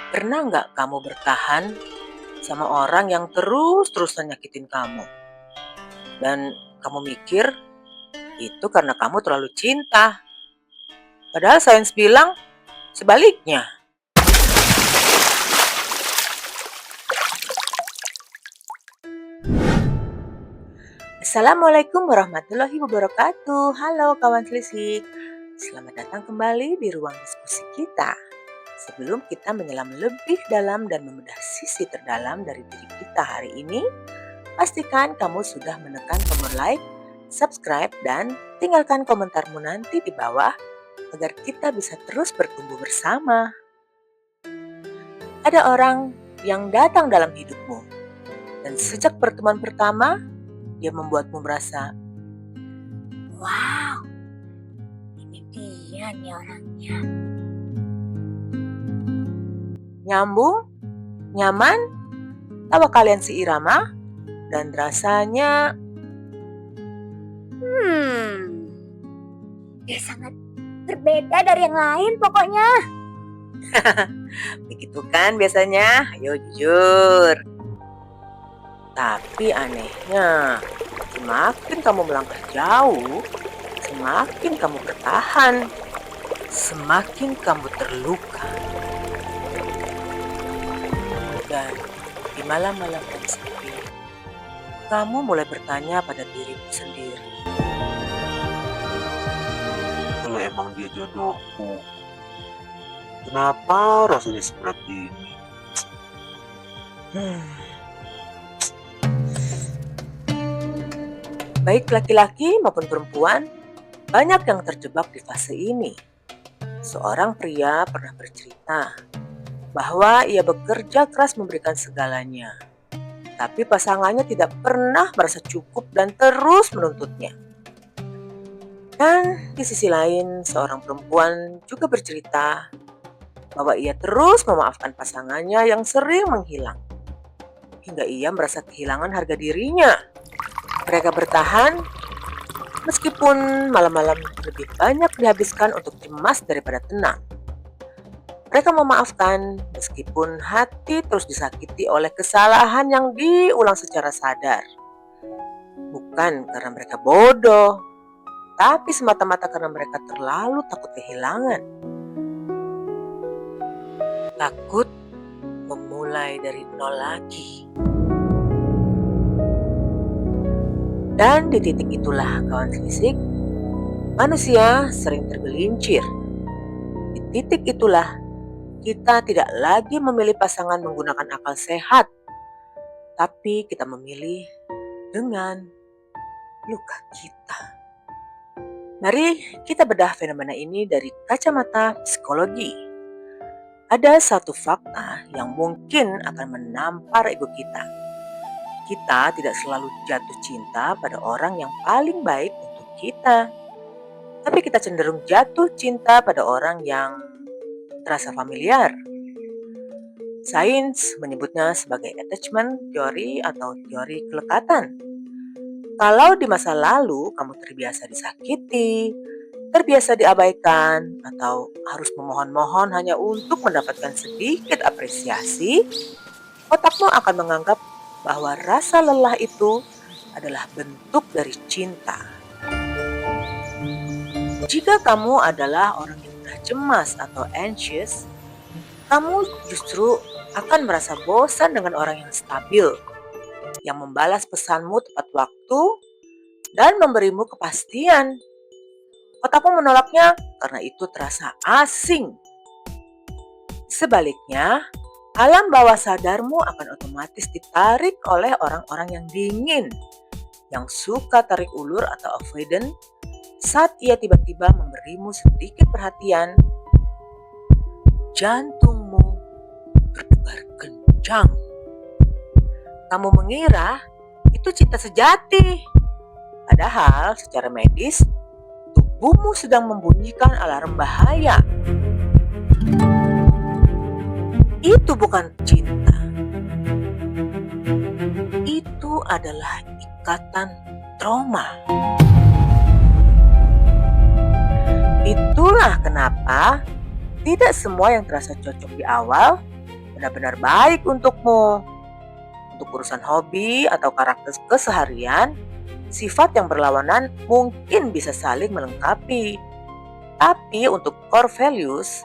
Pernah nggak kamu bertahan sama orang yang terus-terusan nyakitin kamu? Dan kamu mikir itu karena kamu terlalu cinta. Padahal sains bilang sebaliknya. Assalamualaikum warahmatullahi wabarakatuh. Halo kawan selisih. Selamat datang kembali di ruang diskusi kita. Sebelum kita menyelam lebih dalam dan membedah sisi terdalam dari diri kita hari ini, pastikan kamu sudah menekan tombol like, subscribe, dan tinggalkan komentarmu nanti di bawah agar kita bisa terus bertumbuh bersama. Ada orang yang datang dalam hidupmu, dan sejak pertemuan pertama, dia membuatmu merasa, wow, ini dia nih orangnya. nyambung, nyaman, tawa kalian seirama, dan rasanya Dia sangat berbeda dari yang lain pokoknya. begitu kan biasanya, ayo jujur. Tapi anehnya, semakin kamu melangkah jauh, semakin kamu bertahan, semakin kamu terluka. Dan di malam-malam yang sepi, kamu mulai bertanya pada dirimu sendiri. Kalau emang dia jodohku, kenapa rasanya seperti ini? Baik laki-laki maupun perempuan, banyak yang terjebak di fase ini. Seorang pria pernah bercerita bahwa ia bekerja keras memberikan segalanya, tapi pasangannya tidak pernah merasa cukup dan terus menuntutnya. Dan di sisi lain, seorang perempuan juga bercerita bahwa ia terus memaafkan pasangannya yang sering menghilang, hingga ia merasa kehilangan harga dirinya. Mereka bertahan meskipun malam-malam lebih banyak dihabiskan untuk cemas daripada tenang. Mereka memaafkan meskipun hati terus disakiti oleh kesalahan yang diulang secara sadar. Bukan karena mereka bodoh, tapi semata-mata karena mereka terlalu takut kehilangan. Takut memulai dari nol lagi. Dan di titik itulah kawan selisih, manusia sering tergelincir. Di titik itulah kita tidak lagi memilih pasangan menggunakan akal sehat, tapi kita memilih dengan luka kita. Mari kita bedah fenomena ini dari kacamata psikologi. Ada satu fakta yang mungkin akan menampar ego kita. Kita tidak selalu jatuh cinta pada orang yang paling baik untuk kita, tapi kita cenderung jatuh cinta pada orang yang terasa familiar. Sains menyebutnya sebagai attachment theory atau teori kelekatan. Kalau di masa lalu kamu terbiasa disakiti, terbiasa diabaikan, atau harus memohon-mohon hanya untuk mendapatkan sedikit apresiasi, otakmu akan menganggap bahwa rasa lelah itu adalah bentuk dari cinta. Jika kamu adalah orang yang mudah cemas atau anxious, kamu justru akan merasa bosan dengan orang yang stabil, yang membalas pesanmu tepat waktu dan memberimu kepastian. Otakmu menolaknya karena itu terasa asing. Sebaliknya, alam bawah sadarmu akan otomatis ditarik oleh orang-orang yang dingin, yang suka tarik ulur atau avoidant. Saat ia tiba-tiba memberimu sedikit perhatian, jantungmu berdebar kencang. Kamu mengira itu cinta sejati, padahal secara medis tubuhmu sedang membunyikan alarm bahaya. Itu bukan cinta. Itu adalah ikatan trauma. Itulah kenapa tidak semua yang terasa cocok di awal benar-benar baik untukmu. Untuk urusan hobi atau karakter keseharian, sifat yang berlawanan mungkin bisa saling melengkapi. Tapi untuk core values,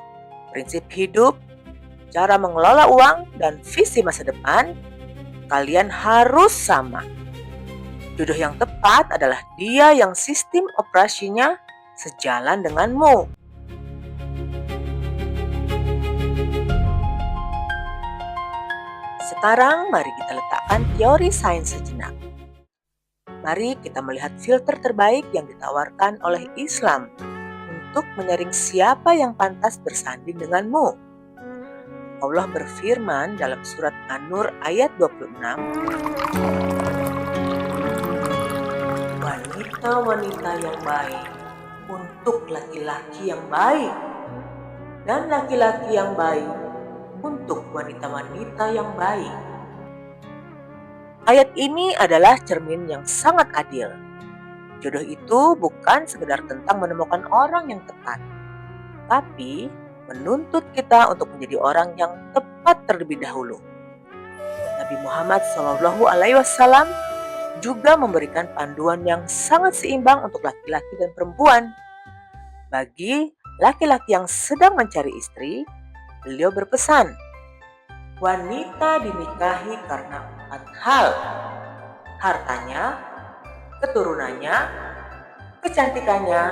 prinsip hidup, cara mengelola uang, dan visi masa depan, kalian harus sama. Jodoh yang tepat adalah dia yang sistem operasinya sejalan denganmu. Sekarang mari kita letakkan teori sains sejenak. Mari kita melihat filter terbaik yang ditawarkan oleh Islam untuk menyaring siapa yang pantas bersanding denganmu. Allah berfirman dalam surat An-Nur ayat 26, wanita-wanita yang baik untuk laki-laki yang baik, dan laki-laki yang baik untuk wanita-wanita yang baik. Ayat ini adalah cermin yang sangat adil. Jodoh itu bukan sekedar tentang menemukan orang yang tepat, tapi menuntut kita untuk menjadi orang yang tepat terlebih dahulu. Nabi Muhammad SAW juga memberikan panduan yang sangat seimbang untuk laki-laki dan perempuan. Bagi laki-laki yang sedang mencari istri, beliau berpesan, wanita dinikahi karena 4 hal: hartanya, keturunannya, kecantikannya,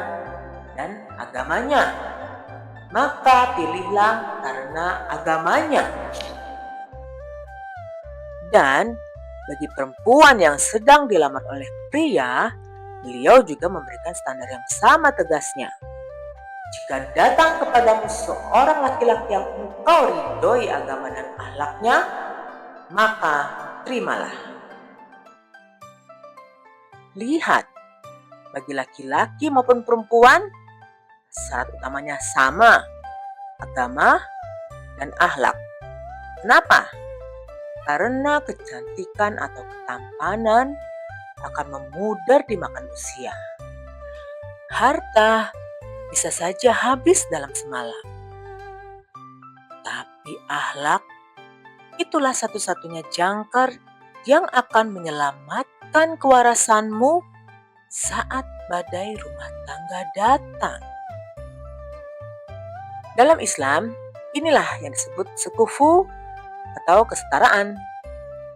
dan agamanya. Maka pilihlah karena agamanya. Dan bagi perempuan yang sedang dilamar oleh pria, beliau juga memberikan standar yang sama tegasnya. Jika datang kepadamu seorang laki-laki yang engkau ridhoi agama dan akhlaknya, maka terimalah. Lihat, bagi laki-laki maupun perempuan, syarat utamanya sama, agama dan akhlak. Kenapa? Karena kecantikan atau ketampanan akan memudar dimakan usia. Harta bisa saja habis dalam semalam. Tapi akhlak, itulah satu-satunya jangkar yang akan menyelamatkan kewarasanmu saat badai rumah tangga datang. Dalam Islam, inilah yang disebut sekufu atau kesetaraan.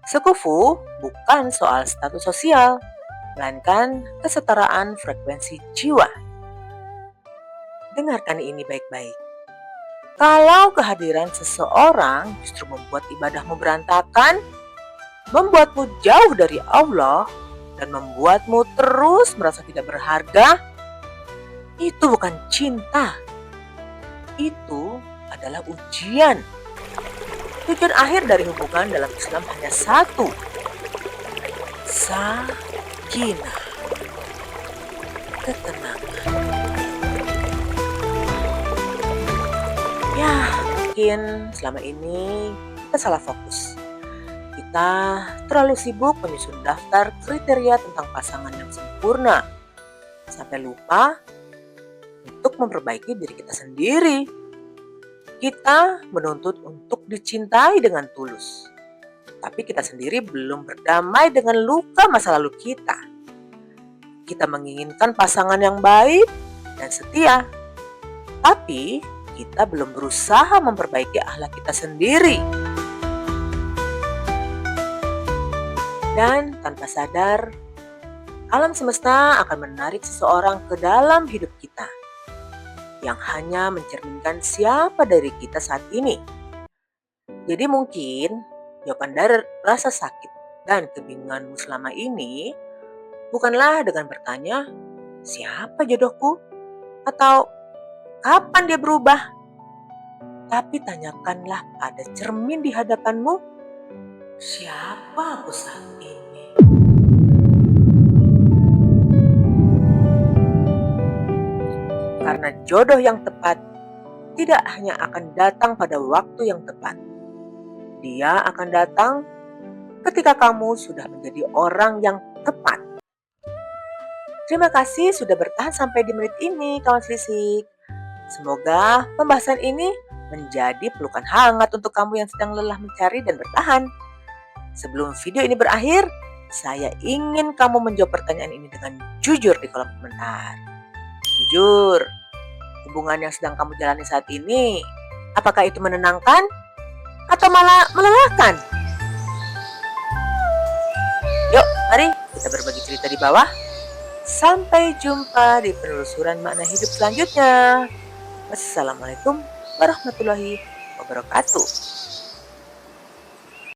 Sekufu bukan soal status sosial, melainkan kesetaraan frekuensi jiwa. Dengarkan ini baik-baik. Kalau kehadiran seseorang justru membuat ibadahmu berantakan, membuatmu jauh dari Allah, dan membuatmu terus merasa tidak berharga, itu bukan cinta. Itu adalah ujian. Tujuan akhir dari hubungan dalam Islam hanya satu, sakinah, ketenangan. Ya, mungkin selama ini kita salah fokus. Kita terlalu sibuk menyusun daftar kriteria tentang pasangan yang sempurna, sampai lupa untuk memperbaiki diri kita sendiri. Kita menuntut untuk dicintai dengan tulus, tapi kita sendiri belum berdamai dengan luka masa lalu kita. Kita menginginkan pasangan yang baik dan setia, tapi kita belum berusaha memperbaiki akhlak kita sendiri. Dan tanpa sadar, alam semesta akan menarik seseorang ke dalam hidup kita yang hanya mencerminkan siapa dari kita saat ini. Jadi mungkin jawaban dari rasa sakit dan kebingunganmu selama ini bukanlah dengan bertanya, siapa jodohku? Atau kapan dia berubah? Tapi tanyakanlah pada cermin di hadapanmu, siapa aku saat ini? Karena jodoh yang tepat tidak hanya akan datang pada waktu yang tepat. Dia akan datang ketika kamu sudah menjadi orang yang tepat. Terima kasih sudah bertahan sampai di menit ini, kawan selisik. Semoga pembahasan ini menjadi pelukan hangat untuk kamu yang sedang lelah mencari dan bertahan. Sebelum video ini berakhir, saya ingin kamu menjawab pertanyaan ini dengan jujur di kolom komentar. Jujur, hubungan yang sedang kamu jalani saat ini, apakah itu menenangkan atau malah melelahkan? Yuk, mari kita berbagi cerita di bawah. Sampai jumpa di penelusuran makna hidup selanjutnya. Wassalamualaikum warahmatullahi wabarakatuh.